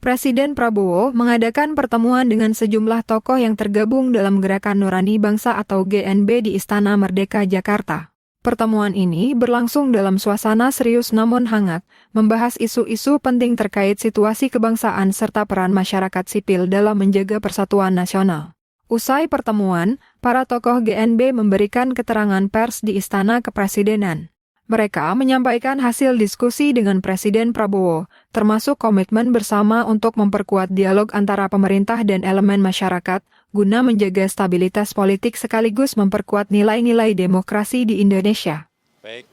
Presiden Prabowo mengadakan pertemuan dengan sejumlah tokoh yang tergabung dalam Gerakan Nurani Bangsa atau GNB di Istana Merdeka, Jakarta. Pertemuan ini berlangsung dalam suasana serius namun hangat, membahas isu-isu penting terkait situasi kebangsaan serta peran masyarakat sipil dalam menjaga persatuan nasional. Usai pertemuan, para tokoh GNB memberikan keterangan pers di Istana Kepresidenan. Mereka menyampaikan hasil diskusi dengan Presiden Prabowo, termasuk komitmen bersama untuk memperkuat dialog antara pemerintah dan elemen masyarakat, guna menjaga stabilitas politik sekaligus memperkuat nilai-nilai demokrasi di Indonesia. Baik,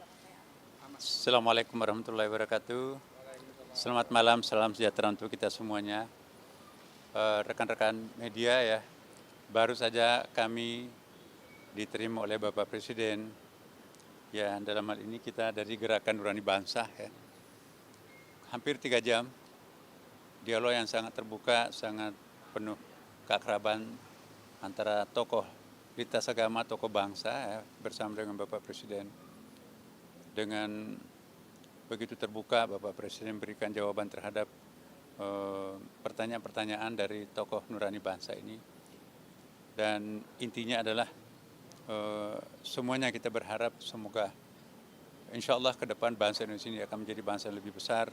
Assalamualaikum warahmatullahi wabarakatuh. Selamat malam, salam sejahtera untuk kita semuanya. Rekan-rekan media ya, baru saja kami diterima oleh Bapak Presiden. Ya, dalam hal ini kita dari Gerakan Nurani Bangsa ya. Hampir 3 jam, dialog yang sangat terbuka, sangat penuh keakraban antara tokoh lintas agama, tokoh bangsa ya, bersama dengan Bapak Presiden. Dengan begitu terbuka, Bapak Presiden memberikan jawaban terhadap pertanyaan-pertanyaan dari tokoh Nurani Bangsa ini. Dan intinya adalah semuanya kita berharap semoga insya Allah ke depan bangsa Indonesia ini akan menjadi bangsa yang lebih besar,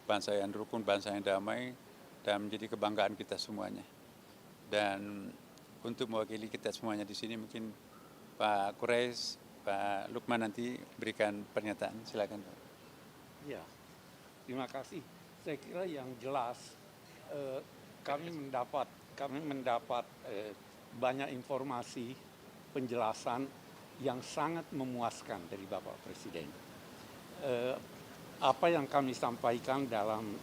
bangsa yang rukun, bangsa yang damai, dan menjadi kebanggaan kita semuanya. Dan untuk mewakili kita semuanya di sini mungkin Pak Quraisy, Pak Lukman nanti berikan pernyataan. Silakan Pak. Ya, terima kasih. Saya kira yang jelas kami mendapat banyak informasi, penjelasan yang sangat memuaskan dari Bapak Presiden. Apa yang kami sampaikan dalam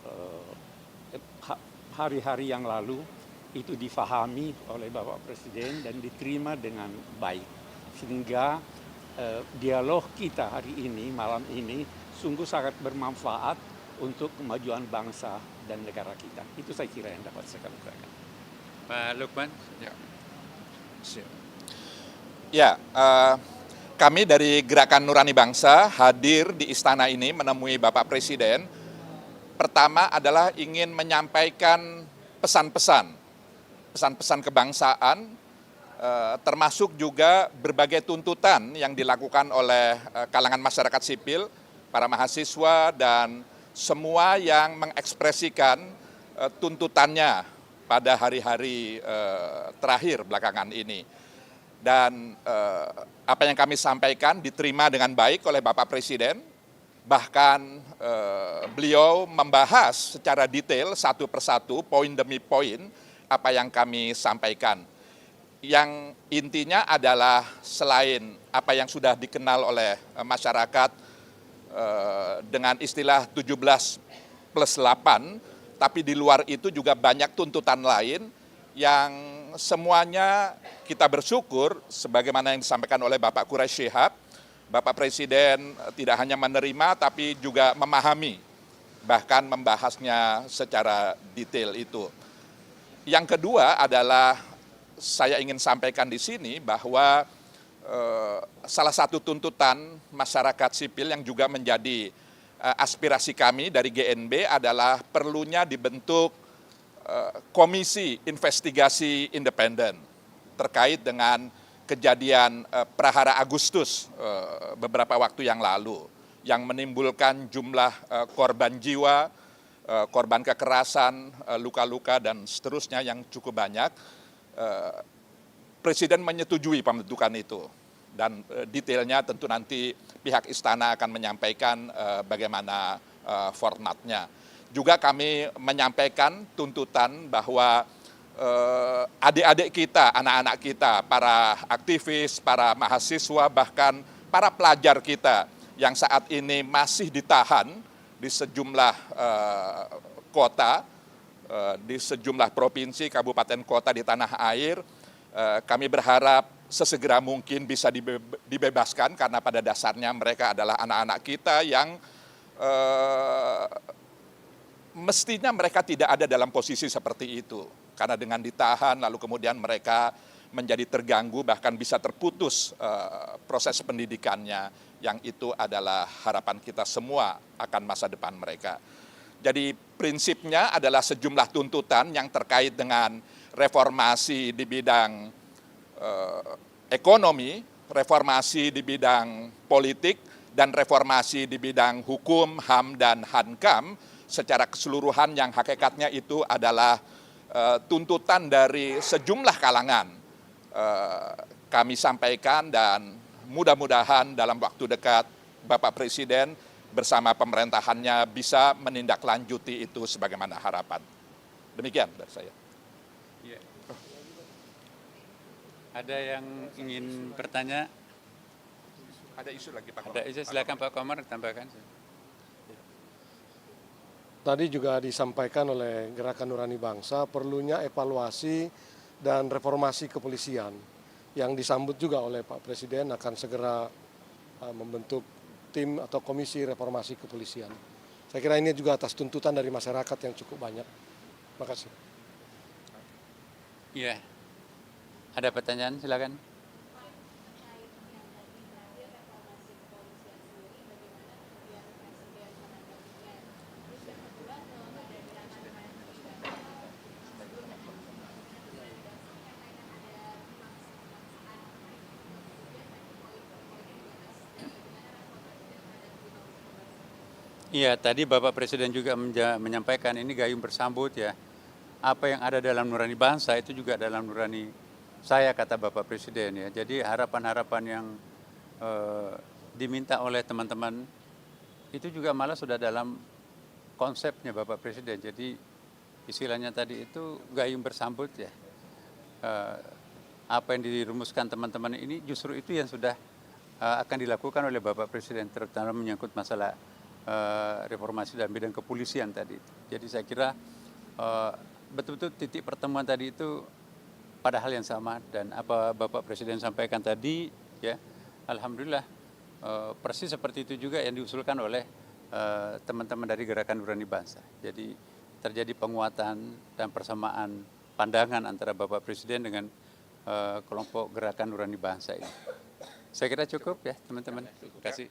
hari-hari yang lalu itu difahami oleh Bapak Presiden dan diterima dengan baik. Sehingga dialog kita hari ini, malam ini, sungguh sangat bermanfaat untuk kemajuan bangsa dan negara kita. Itu saya kira yang dapat saya katakan. Pak Lukman. Ya. Ya, kami dari Gerakan Nurani Bangsa hadir di istana ini menemui Bapak Presiden. Pertama adalah ingin menyampaikan pesan-pesan kebangsaan, termasuk juga berbagai tuntutan yang dilakukan oleh kalangan masyarakat sipil, para mahasiswa, dan semua yang mengekspresikan tuntutannya pada hari-hari terakhir belakangan ini. Dan apa yang kami sampaikan diterima dengan baik oleh Bapak Presiden, bahkan beliau membahas secara detail satu persatu, poin demi poin, apa yang kami sampaikan. Yang intinya adalah selain apa yang sudah dikenal oleh masyarakat dengan istilah 17+8, tapi di luar itu juga banyak tuntutan lain yang semuanya kita bersyukur sebagaimana yang disampaikan oleh Bapak Quraisy Shihab, Bapak Presiden tidak hanya menerima tapi juga memahami, bahkan membahasnya secara detail itu. Yang kedua adalah saya ingin sampaikan di sini bahwa salah satu tuntutan masyarakat sipil yang juga menjadi aspirasi kami dari GNB adalah perlunya dibentuk komisi investigasi independen terkait dengan kejadian Prahara Agustus beberapa waktu yang lalu yang menimbulkan jumlah korban jiwa, korban kekerasan, luka-luka dan seterusnya yang cukup banyak. Presiden menyetujui pembentukan itu dan detailnya tentu nanti pihak istana akan menyampaikan bagaimana formatnya. Juga kami menyampaikan tuntutan bahwa adik-adik kita, anak-anak kita, para aktivis, para mahasiswa, bahkan para pelajar kita yang saat ini masih ditahan di sejumlah kota, di sejumlah provinsi, kabupaten kota di tanah air, kami berharap sesegera mungkin bisa dibebaskan karena pada dasarnya mereka adalah anak-anak kita yang mestinya mereka tidak ada dalam posisi seperti itu. Karena dengan ditahan lalu kemudian mereka menjadi terganggu bahkan bisa terputus proses pendidikannya yang itu adalah harapan kita semua akan masa depan mereka. Jadi prinsipnya adalah sejumlah tuntutan yang terkait dengan reformasi di bidang ekonomi, reformasi di bidang politik, dan reformasi di bidang hukum, HAM, dan Hankam secara keseluruhan yang hakikatnya itu adalah tuntutan dari sejumlah kalangan. Kami sampaikan dan mudah-mudahan dalam waktu dekat Bapak Presiden bersama pemerintahannya bisa menindaklanjuti itu sebagaimana harapan. Demikian dari saya. Ya. Ada yang ingin bertanya? Ada isu lagi Pak Ada isu, silakan Pak Komar tambahkan. Tadi juga disampaikan oleh Gerakan Nurani Bangsa perlunya evaluasi dan reformasi kepolisian yang disambut juga oleh Pak Presiden akan segera membentuk tim atau komisi reformasi kepolisian. Saya kira ini juga atas tuntutan dari masyarakat yang cukup banyak. Terima kasih. Iya. Ada pertanyaan, silakan. Iya, tadi Bapak Presiden juga menyampaikan ini gayung bersambut ya. Apa yang ada dalam nurani bangsa itu juga dalam nurani saya, kata Bapak Presiden ya. Jadi harapan-harapan yang diminta oleh teman-teman itu juga malah sudah dalam konsepnya Bapak Presiden. Jadi istilahnya tadi itu gayung bersambut ya. Apa yang dirumuskan teman-teman ini justru itu yang sudah akan dilakukan oleh Bapak Presiden, terutama menyangkut masalah reformasi dalam bidang kepolisian tadi. Jadi saya kira betul-betul titik pertemuan tadi itu pada hal yang sama, dan apa Bapak Presiden sampaikan tadi ya, alhamdulillah persis seperti itu juga yang diusulkan oleh teman-teman dari Gerakan Nurani Bangsa. Jadi terjadi penguatan dan persamaan pandangan antara Bapak Presiden dengan kelompok Gerakan Nurani Bangsa ini. Saya kira cukup ya teman-teman. Terima kasih.